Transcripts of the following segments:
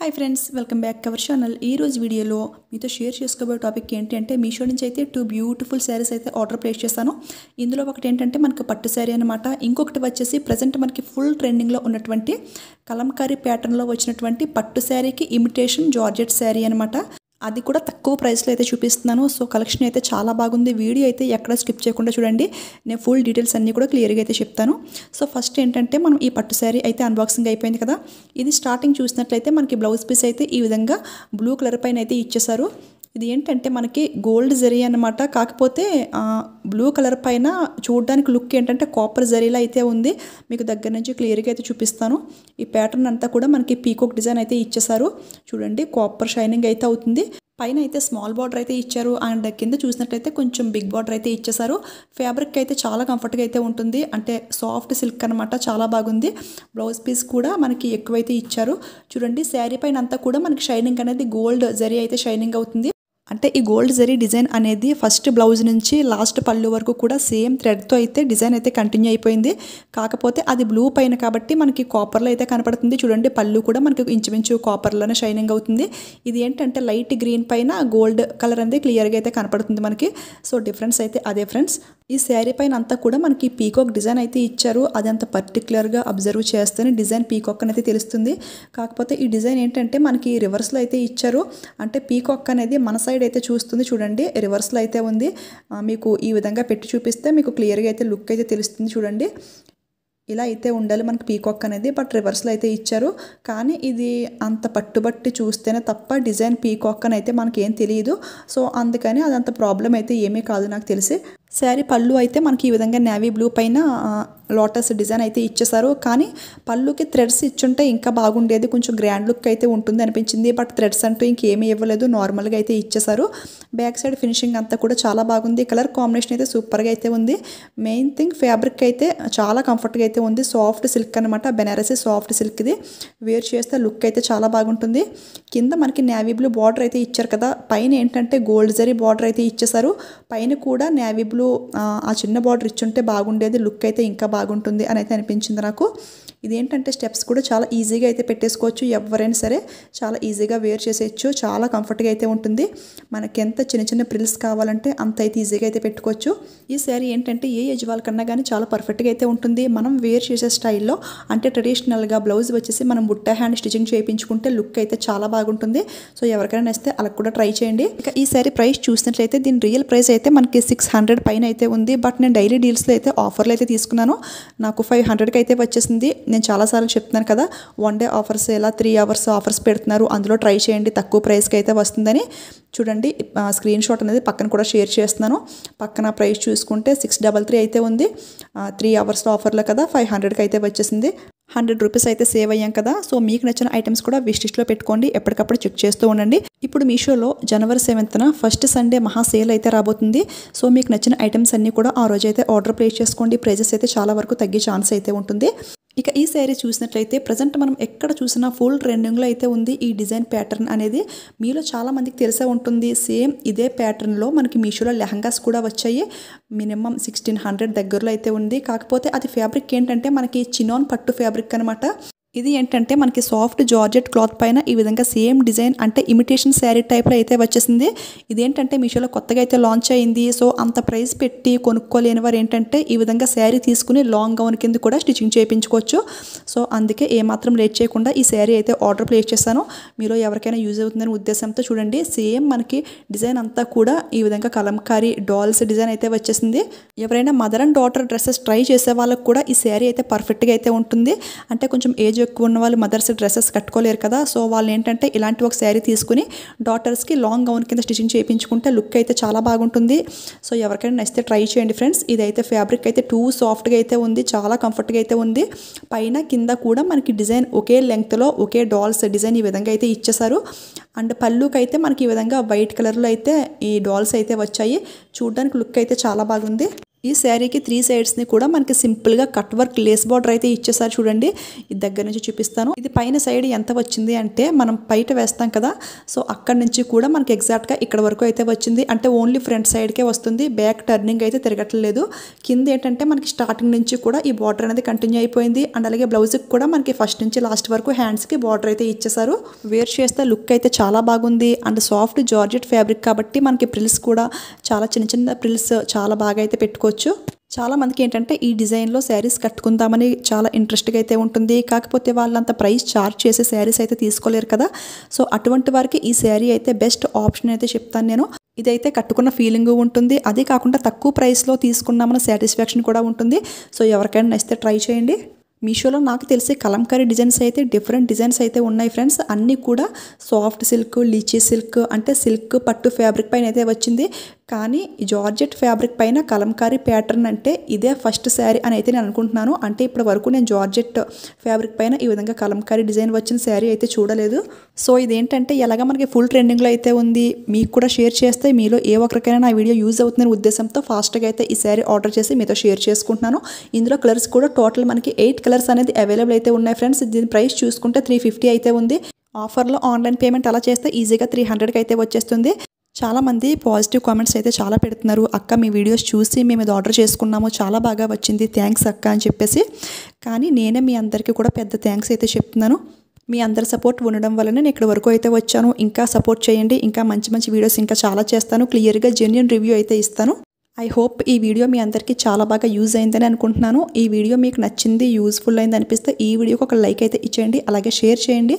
Hi friends, welcome back to our channel. ఈ రోజు వీడియోలో మీతో షేర్ చేసుకోబోయే టాపిక్ ఏంటి అంటే మీషో నుంచి అయితే 2 బ్యూటిఫుల్ శారీస్ అయితే ఆర్డర్ ప్లేస్ చేశాను. ఇందులో ఒకటి ఏంటంటే మనకి పట్టు శారీ అనమాట. ఇంకొకటి వచ్చేసి ప్రజెంట్ మనకి ఫుల్ ట్రెండింగ్లో ఉన్నటువంటి కలంకారీ ప్యాటర్న్లో వచ్చినటువంటి పట్టు శారీకి ఇమిటేషన్ జార్జెట్ శారీ అనమాట. అది కూడా తక్కువ ప్రైస్లో అయితే చూపిస్తున్నాను. సో కలెక్షన్ అయితే చాలా బాగుంది. వీడియో అయితే ఎక్కడ స్కిప్ చేయకుండా చూడండి. నేను ఫుల్ డీటెయిల్స్ అన్నీ కూడా క్లియర్గా అయితే చెప్తాను. సో ఫస్ట్ ఏంటంటే మనం ఈ పట్టు శారీ అయితే అన్బాక్సింగ్ అయిపోయింది కదా. ఇది స్టార్టింగ్ చూసినట్లయితే మనకి బ్లౌజ్ పీస్ అయితే ఈ విధంగా బ్లూ కలర్ పైన అయితే ఇచ్చేసారు. ఇది ఏంటంటే మనకి గోల్డ్ జరీ అనమాట. కాకపోతే బ్లూ కలర్ పైన చూడడానికి లుక్ ఏంటంటే కాపర్ జరీలా అయితే ఉంది. మీకు దగ్గర నుంచి క్లియర్గా అయితే చూపిస్తాను. ఈ ప్యాటర్న్ అంతా కూడా మనకి పీకాక్ డిజైన్ అయితే ఇచ్చేసారు. చూడండి, కాపర్ షైనింగ్ అయితే అవుతుంది. పైన అయితే స్మాల్ బార్డర్ అయితే ఇచ్చారు అండ్ కింద చూసినట్లయితే కొంచెం బిగ్ బార్డర్ అయితే ఇచ్చేసారు. ఫ్యాబ్రిక్ అయితే చాలా కంఫర్ట్గా అయితే ఉంటుంది. అంటే సాఫ్ట్ సిల్క్ అనమాట, చాలా బాగుంది. బ్లౌజ్ పీస్ కూడా మనకి ఎక్కువైతే ఇచ్చారు. చూడండి, శారీ పైన అంతా కూడా మనకి షైనింగ్ అనేది గోల్డ్ జరీ అయితే షైనింగ్ అవుతుంది. అంటే ఈ గోల్డ్ జరీ డిజైన్ అనేది ఫస్ట్ బ్లౌజ్ నుంచి లాస్ట్ పళ్ళు వరకు కూడా సేమ్ థ్రెడ్తో అయితే డిజైన్ అయితే కంటిన్యూ అయిపోయింది. కాకపోతే అది బ్లూ పైన కాబట్టి మనకి కాపర్లో అయితే కనపడుతుంది. చూడండి, పళ్ళు కూడా మనకి ఇంచుమించు కాపర్లోనే షైనింగ్ అవుతుంది. ఇది ఏంటంటే లైట్ గ్రీన్ పైన గోల్డ్ కలర్ అనేది క్లియర్గా అయితే కనపడుతుంది మనకి. సో డిఫరెన్స్ అయితే అదే ఫ్రెండ్స్. ఈ శారీ పైన అంతా కూడా మనకి పీకాక్ డిజైన్ అయితే ఇచ్చారు. అది అంత పర్టికులర్గా అబ్జర్వ్ చేస్తేనే డిజైన్ పీకాక్ అనేది తెలుస్తుంది. కాకపోతే ఈ డిజైన్ ఏంటంటే మనకి రివర్స్లో అయితే ఇచ్చారు. అంటే పీకాక్ అనేది మన సైడ్ అయితే చూస్తుంది. చూడండి, రివర్స్లో అయితే ఉంది. మీకు ఈ విధంగా పెట్టి చూపిస్తే మీకు క్లియర్గా అయితే లుక్ అయితే తెలుస్తుంది. చూడండి, ఇలా అయితే ఉండాలి మనకి పీకాక్ అనేది. బట్ రివర్స్లో అయితే ఇచ్చారు. కానీ ఇది అంత పట్టుబట్టి చూస్తేనే తప్ప డిజైన్ పీకాక్ అని అయితే మనకి ఏం తెలియదు. సో అందుకని అదంత ప్రాబ్లం అయితే ఏమీ కాదు నాకు తెలిసి. శారీ పళ్ళు అయితే మనకి ఈ విధంగా నేవీ బ్లూ పైన లోటస్ డిజైన్ అయితే ఇచ్చేసారు. కానీ పళ్ళుకి థ్రెడ్స్ ఇచ్చుంటే ఇంకా బాగుండేది, కొంచెం గ్రాండ్ లుక్ అయితే ఉంటుంది అనిపించింది. బట్ థ్రెడ్స్ అంటూ ఇంకేమీ ఇవ్వలేదు, నార్మల్గా అయితే ఇచ్చేసారు. బ్యాక్ సైడ్ ఫినిషింగ్ అంతా కూడా చాలా బాగుంది. కలర్ కాంబినేషన్ అయితే సూపర్గా అయితే ఉంది. మెయిన్ థింగ్ ఫ్యాబ్రిక్ అయితే చాలా కంఫర్ట్గా అయితే ఉంది. సాఫ్ట్ సిల్క్ అనమాట, బెనారసీ సాఫ్ట్ సిల్క్. ఇది వేర్ చేస్తే లుక్ అయితే చాలా బాగుంటుంది. కింద మనకి నేవీ బ్లూ బార్డర్ అయితే ఇచ్చారు కదా. పైన ఏంటంటే గోల్డ్ జరీ బార్డర్ అయితే ఇచ్చేసారు. పైన కూడా నేవీ బ్లూ ఆ చిన్న బార్డర్ ఇచ్చుంటే బాగుండేది, లుక్ అయితే ఇంకా బాగుంటుంది అని అయితే అనిపించింది నాకు. ఇదేంటంటే స్టెప్స్ కూడా చాలా ఈజీగా అయితే పెట్టేసుకోవచ్చు. ఎవరైనా సరే చాలా ఈజీగా వేర్ చేసేయచ్చు. చాలా కంఫర్ట్గా అయితే ఉంటుంది. మనకి ఎంత చిన్న చిన్న ప్రిల్స్ కావాలంటే అంత అయితే ఈజీగా అయితే పెట్టుకోవచ్చు. ఈ శారీ ఏంటంటే ఏ ఏజ్ వాళ్ళకన్నా కానీ చాలా పర్ఫెక్ట్గా అయితే ఉంటుంది. మనం వేర్ చేసే స్టైల్లో అంటే ట్రెడిషనల్గా బ్లౌజ్ వచ్చేసి మనం బుట్ట హ్యాండ్ స్టిచింగ్ చేయించుకుంటే లుక్ అయితే చాలా బాగుంటుంది. సో ఎవరికైనా నచ్చితే అలా కూడా ట్రై చేయండి. ఇక ఈ శారీ ప్రైస్ చూసినట్లయితే దీని రియల్ ప్రైస్ అయితే మనకి 600 పైన అయితే ఉంది. బట్ నేను డైలీ డీల్స్లో అయితే ఆఫర్లు అయితే తీసుకున్నాను. నాకు 500కి అయితే వచ్చేసింది. నేను చాలాసార్లు చెప్తున్నాను కదా, 1 డే ఆఫర్స్, ఇలా 3 అవర్స్ ఆఫర్స్ పెడుతున్నారు, అందులో ట్రై చేయండి, తక్కువ ప్రైస్కి అయితే వస్తుందని. చూడండి, స్క్రీన్ షాట్ అనేది పక్కన కూడా షేర్ చేస్తున్నాను. పక్కన ప్రైస్ చూసుకుంటే 633 అయితే ఉంది. 3 అవర్స్లో ఆఫర్లో కదా 500కి అయితే వచ్చేసింది. 100 రూపీస్ అయితే సేవ్ అయ్యాం కదా. సో మీకు నచ్చిన ఐటమ్స్ కూడా విష్ లిస్ట్లో పెట్టుకోండి, ఎప్పటికప్పుడు చెక్ చేస్తూ ఉండండి. ఇప్పుడు మీషోలో జనవరి 7న ఫస్ట్ సండే మహా సేల్ అయితే రాబోతుంది. సో మీకు నచ్చిన ఐటమ్స్ అన్నీ కూడా ఆ రోజు అయితే ఆర్డర్ ప్లేస్ చేసుకోండి. ప్రైజెస్ అయితే చాలా వరకు తగ్గే ఛాన్స్ అయితే ఉంటుంది. ఇక ఈ శారీ చూసినట్లయితే ప్రజెంట్ మనం ఎక్కడ చూసినా ఫుల్ ట్రెండింగ్లో అయితే ఉంది ఈ డిజైన్ ప్యాటర్న్ అనేది. మీలో చాలా మందికి తెలిసే ఉంటుంది. సేమ్ ఇదే ప్యాటర్న్లో మనకి మీషోలో లెహంగాస్ కూడా వచ్చాయి. మినిమం 1600 దగ్గరలో అయితే ఉంది. కాకపోతే అది ఫ్యాబ్రిక్ ఏంటంటే మనకి చినాన్ పట్టు ఫ్యాబ్రిక్ అనమాట. ఇది ఏంటంటే మనకి సాఫ్ట్ జార్జెట్ క్లాత్ పైన ఈ విధంగా సేమ్ డిజైన్ అంటే ఇమిటేషన్ శారీ టైప్లో అయితే వచ్చేసింది. ఇదేంటంటే మీషోలో కొత్తగా అయితే లాంచ్ అయింది. సో అంత ప్రైస్ పెట్టి కొనుక్కోలేని వారు ఏంటంటే ఈ విధంగా శారీ తీసుకుని లాంగ్ గౌన్ కింద కూడా స్టిచ్చింగ్ చేయించుకోవచ్చు. సో అందుకే ఏమాత్రం లేట్ చేయకుండా ఈ శారీ అయితే ఆర్డర్ ప్లేస్ చేశాను. మీలో ఎవరికైనా యూజ్ అవుతుందని ఉద్దేశంతో చూడండి, సేమ్ మనకి డిజైన్ అంతా కూడా ఈ విధంగా కలంకారీ డాల్స్ డిజైన్ అయితే వచ్చేసింది. ఎవరైనా mother and daughter dresses try చేసే వాళ్ళకి కూడా ఈ శారీ అయితే పర్ఫెక్ట్గా అయితే ఉంటుంది. అంటే కొంచెం ఏజ్ ఎక్కువ ఉన్న వాళ్ళు మదర్స్ డ్రెస్సెస్ కట్టుకోలేరు కదా. సో వాళ్ళు ఏంటంటే ఇలాంటి ఒక శారీ తీసుకుని డాటర్స్కి లాంగ్ గౌన్ కింద స్టిచింగ్ చేయించుకుంటే లుక్ అయితే చాలా బాగుంటుంది. సో ఎవరికైనా నచ్చితే ట్రై చేయండి ఫ్రెండ్స్. ఇదైతే ఫ్యాబ్రిక్ అయితే టూ సాఫ్ట్గా అయితే ఉంది, చాలా కంఫర్ట్గా అయితే ఉంది. పైన కింద కూడా మనకి డిజైన్ ఒకే లెంగ్త్లో ఒకే డాల్స్ డిజైన్ ఈ విధంగా అయితే ఇచ్చేసారు. అండ్ పళ్ళుకి అయితే మనకి ఈ విధంగా వైట్ కలర్లో అయితే ఈ డాల్స్ అయితే వచ్చాయి. చూడడానికి లుక్ అయితే చాలా బాగుంది. ఈ శారీకి 3 సైడ్స్ని కూడా మనకి సింపుల్గా కట్ వర్క్ లేస్ బార్డర్ అయితే ఇచ్చేసారు చూడండి. ఇది దగ్గర నుంచి చూపిస్తాను. ఇది పైన సైడ్ ఎంత వచ్చింది అంటే మనం బయట వేస్తాం కదా, సో అక్కడ నుంచి కూడా మనకి ఎగ్జాక్ట్గా ఇక్కడ వరకు అయితే వచ్చింది. అంటే ఓన్లీ ఫ్రంట్ సైడ్కే వస్తుంది, బ్యాక్ టర్నింగ్ అయితే తిరగట్లేదు. కింద ఏంటంటే మనకి స్టార్టింగ్ నుంచి కూడా ఈ బార్డర్ అనేది కంటిన్యూ అయిపోయింది. అండ్ అలాగే బ్లౌజ్కి కూడా మనకి ఫస్ట్ నుంచి లాస్ట్ వరకు హ్యాండ్స్కి బార్డర్ అయితే ఇచ్చేసారు. వేర్ చేస్తే లుక్ అయితే చాలా బాగుంది. అండ్ సాఫ్ట్ జార్జెట్ ఫ్యాబ్రిక్ కాబట్టి మనకి ప్రిల్స్ కూడా చాలా చిన్న చిన్న ప్రిల్స్ చాలా బాగా అయితే పెట్టుకోవచ్చు. చాలా మందికి ఏంటంటే ఈ డిజైన్లో శారీస్ కట్టుకుందామని చాలా ఇంట్రెస్ట్గా అయితే ఉంటుంది. కాకపోతే వాళ్ళంత ప్రైస్ చార్జ్ చేసే శారీస్ అయితే తీసుకోలేరు కదా, సో అటువంటి వారికి ఈ శారీ అయితే బెస్ట్ ఆప్షన్ అయితే చెప్తాను నేను. ఇదైతే కట్టుకున్న ఫీలింగ్ ఉంటుంది, అదే కాకుండా తక్కువ ప్రైస్లో తీసుకున్నామన్న సాటిస్ఫాక్షన్ కూడా ఉంటుంది. సో ఎవరికైనా నచ్చితే ట్రై చేయండి. మీషోలో నాకు తెలిసి కలంకారీ డిజైన్స్ అయితే డిఫరెంట్ డిజైన్స్ అయితే ఉన్నాయి ఫ్రెండ్స్. అన్నీ కూడా సాఫ్ట్ సిల్క్, లీచీ సిల్క్ అంటే సిల్క్ పట్టు ఫ్యాబ్రిక్ పైన అయితే వచ్చింది. కానీ జార్జెట్ ఫ్యాబ్రిక్ పైన కలంకారీ ప్యాటర్న్ అంటే ఇదే ఫస్ట్ శారీ అని అయితే నేను అనుకుంటున్నాను. అంటే ఇప్పటి వరకు నేను జార్జెట్ ఫ్యాబ్రిక్ పైన ఈ విధంగా కలంకారీ డిజైన్ వచ్చిన శారీ అయితే చూడలేదు. సో ఇదేంటంటే ఎలాగ మనకి ఫుల్ ట్రెండింగ్లో అయితే ఉంది, మీకు కూడా షేర్ చేస్తే మీలో ఏ ఒక్కరికైనా నా వీడియో యూజ్ అవుతుందనే ఉద్దేశంతో ఫాస్ట్గా అయితే ఈ శారీ ఆర్డర్ చేసి మీతో షేర్ చేసుకుంటున్నాను. ఇందులో కలర్స్ కూడా టోటల్ మనకి 8 కలర్స్ అనేది అవైలబుల్ అయితే ఉన్నాయి ఫ్రెండ్స్. దీని ప్రైస్ చూసుకుంటే 350 అయితే ఉంది. ఆఫర్లో ఆన్లైన్ పేమెంట్ అలా చేస్తే ఈజీగా 300కి అయితే వచ్చేస్తుంది. చాలామంది పాజిటివ్ కామెంట్స్ అయితే చాలా పెడుతున్నారు. అక్క మీ వీడియోస్ చూసి మేము ఇది ఆర్డర్ చేసుకున్నాము, చాలా బాగా వచ్చింది, థ్యాంక్స్ అక్క అని చెప్పేసి. కానీ నేనే మీ అందరికీ కూడా పెద్ద థ్యాంక్స్ అయితే చెప్తున్నాను. మీ అందరి సపోర్ట్ ఉండడం వల్లనే నేను ఇక్కడ వరకు అయితే వచ్చాను. ఇంకా సపోర్ట్ చేయండి, ఇంకా మంచి మంచి వీడియోస్ ఇంకా చాలా చేస్తాను. క్లియర్గా జెన్యూన్ రివ్యూ అయితే ఇస్తాను. ఐ హోప్ ఈ వీడియో మీ అందరికీ చాలా బాగా యూజ్ అయిందని అనుకుంటున్నాను. ఈ వీడియో మీకు నచ్చింది, యూజ్ఫుల్ అయింది అనిపిస్తే ఈ వీడియోకి ఒక లైక్ అయితే ఇచ్చేయండి, అలాగే షేర్ చేయండి.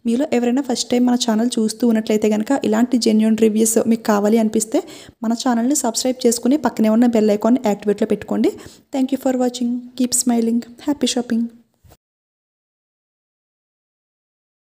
మీలో ఎవరైనా ఫస్ట్ టైం మన ఛానల్ చూస్తూ ఉన్నట్లయితే కనుక ఇలాంటి జెన్యూన్ రివ్యూస్ మీకు కావాలి అనిపిస్తే మన ఛానల్ని సబ్స్క్రైబ్ చేసుకుని పక్కనే ఉన్న బెల్ ఐకాన్ని యాక్టివేట్లో పెట్టుకోండి. Thank you for watching. Keep smiling. Happy shopping.